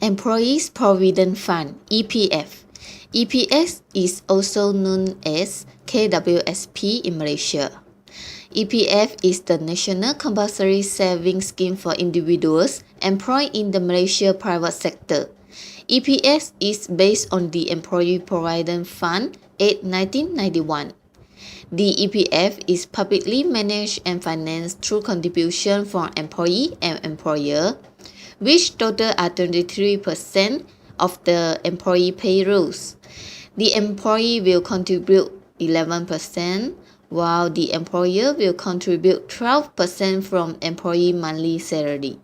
Employees Provident Fund (EPF). EPF is also known as KWSP in Malaysia. EPF is the National Compulsory Savings Scheme for individuals employed in the Malaysia private sector. EPF is based on the Employee Provident Fund Act 1991. The EPF is publicly managed and financed through contribution from employee and employer, which total are 23% of the employee payrolls. The employee will contribute 11%, while the employer will contribute 12% from employee monthly salary.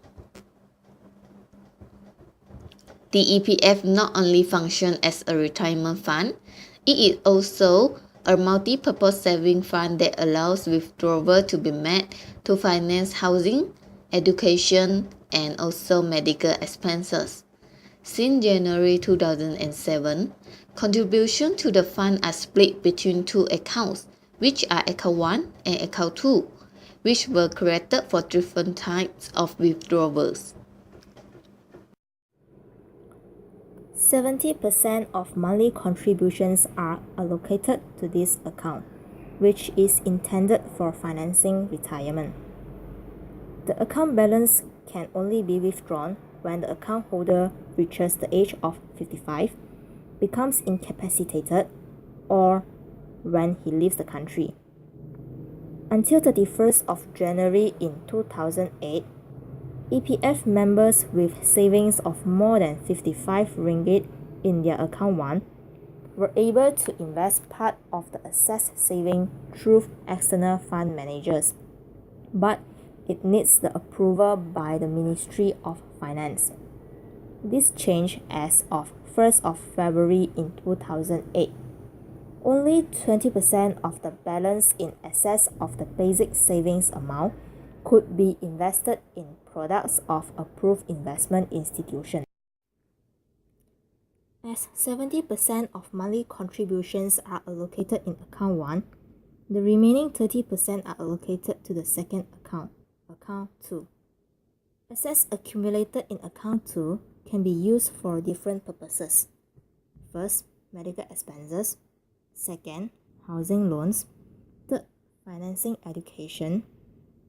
The EPF not only functions as a retirement fund, it is also a multi-purpose saving fund that allows withdrawal to be made to finance housing, education, and also medical expenses. Since January 2007, contributions to the fund are split between two accounts, which are Account 1 and Account 2, which were created for different types of withdrawals. 70% of monthly contributions are allocated to this account, which is intended for financing retirement. The account balance can only be withdrawn when the account holder reaches the age of 55, becomes incapacitated, or when he leaves the country. Until 31st of January in 2008, EPF members with savings of more than 55 ringgit in their account 1 were able to invest part of the excess saving through external fund managers, but it needs the approval by the Ministry of Finance. This changed as of 1st of February in 2008. Only 20% of the balance in excess of the basic savings amount could be invested in products of approved investment institutions. As 70% of monthly contributions are allocated in account 1, the remaining 30% are allocated to the second account, account 2. Assets accumulated in account 2 can be used for different purposes. First, medical expenses. Second, housing loans. Third, financing education,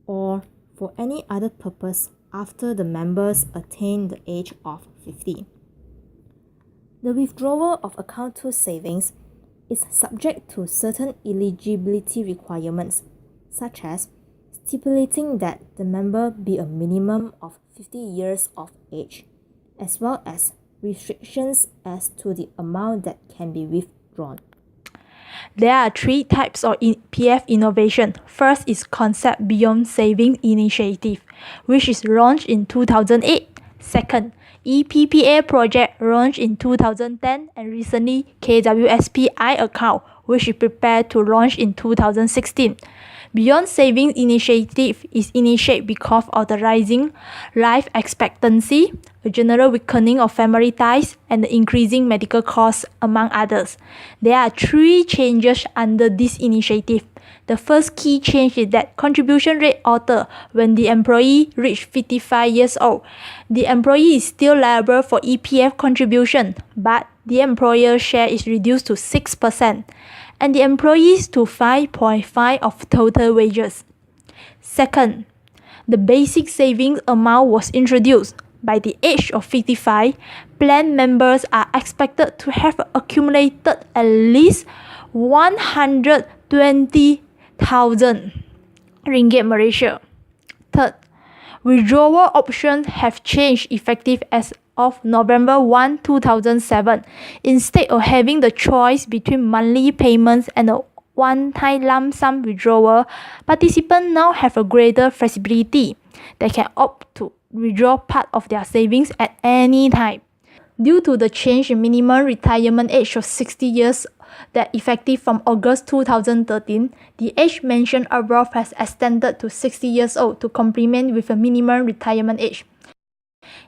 or for any other purpose after the members attain the age of 50. The withdrawal of account 2 savings is subject to certain eligibility requirements, such as stipulating that the member be a minimum of 50 years of age, as well as restrictions as to the amount that can be withdrawn. There are three types of EPF innovation. First is Concept Beyond Savings Initiative, which is launched in 2008. Second, EPPA project launched in 2010, and recently KWSP iAccount, which is prepared to launch in 2016. Beyond Savings Initiative is initiated because of the rising life expectancy, a general weakening of family ties, and the increasing medical costs, among others. There are three changes under this initiative. The first key change is that contribution rate alter when the employee reaches 55 years old. The employee is still liable for EPF contribution, but the employer share is reduced to 6%. And the employees to 5.5% of total wages. Second, the basic savings amount was introduced. By the age of 55, plan members are expected to have accumulated at least 120,000 ringgit Malaysia. Third, withdrawal options have changed effective as of November 1, 2007. Instead of having the choice between monthly payments and a one-time lump sum withdrawal, participants now have a greater flexibility. They can opt to withdraw part of their savings at any time. Due to the change in minimum retirement age of 60 years that effective from August 2013, the age mentioned above has extended to 60 years old to complement with a minimum retirement age.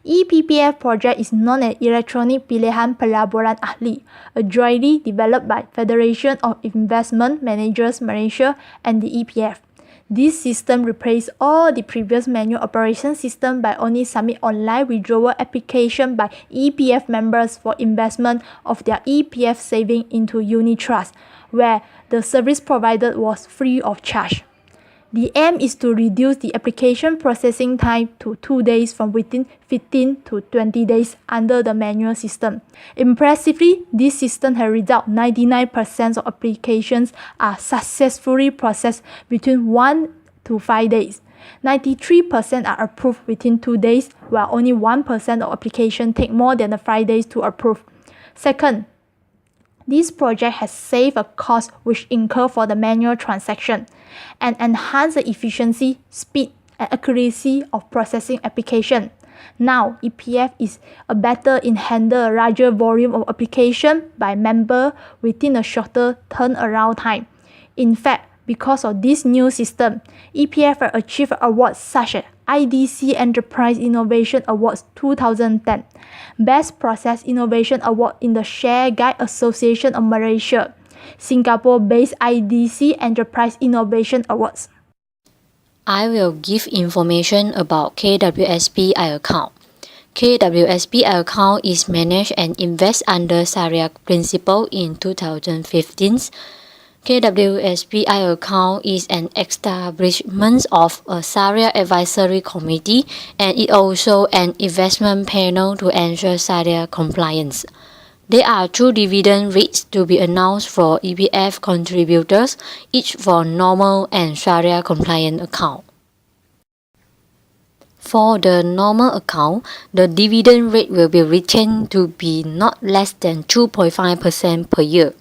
EPPF project is known as Electronic Pilihan Pelaburan Ahli, a jointly developed by Federation of Investment Managers Malaysia and the EPF. This system replaced all the previous manual operation system by only submit online withdrawal application by EPF members for investment of their EPF saving into unit trust, where the service provided was free of charge. The aim is to reduce the application processing time to 2 days from within 15 to 20 days under the manual system. Impressively, this system has resulted 99% of applications are successfully processed between 1 to 5 days. 93% are approved within 2 days, while only 1% of applications take more than 5 days to approve. Second, this project has saved a cost which incurred for the manual transaction and enhanced the efficiency, speed, and accuracy of processing application. Now, EPF is better in handle a larger volume of application by member within a shorter turnaround time. In fact, because of this new system, EPF has achieved awards such as IDC Enterprise Innovation Awards 2010, Best Process Innovation Award in the Share Guide Association of Malaysia, Singapore-based IDC Enterprise Innovation Awards. I will give information about KWSP-I account. KWSP-I account is managed and invests under Sharia principle in 2015. KWSP-I account is an establishment of a Sharia advisory committee, and it also an investment panel to ensure Sharia compliance. There are 2 dividend rates to be announced for EPF contributors, each for normal and Sharia compliant account. For the normal account, the dividend rate will be retained to be not less than 2.5% per year.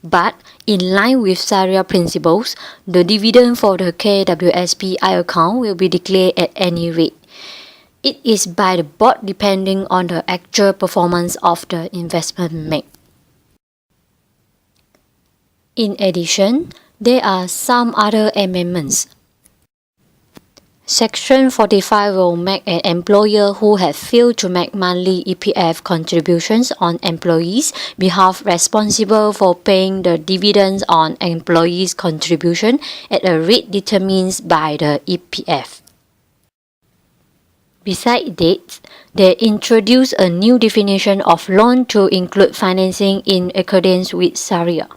But in line with Sharia principles, the dividend for the KWSP-I account will be declared at any rate. It is by the board depending on the actual performance of the investment made. In addition, there are some other amendments. Section 45 will make an employer who has failed to make monthly EPF contributions on employees' behalf responsible for paying the dividends on employees' contribution at a rate determined by the EPF. Besides that, they introduce a new definition of loan to include financing in accordance with Sharia.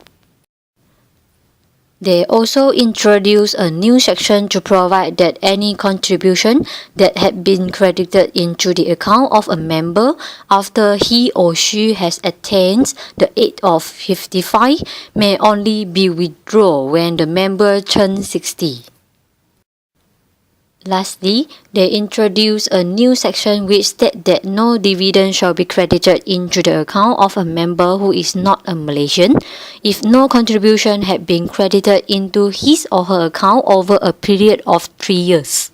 They also introduce a new section to provide that any contribution that had been credited into the account of a member after he or she has attained the age of 55 may only be withdrawn when the member turns 60. Lastly, they introduce a new section which states that no dividend shall be credited into the account of a member who is not a Malaysian if no contribution had been credited into his or her account over a period of 3 years.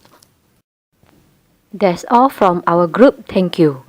That's all from our group. Thank you.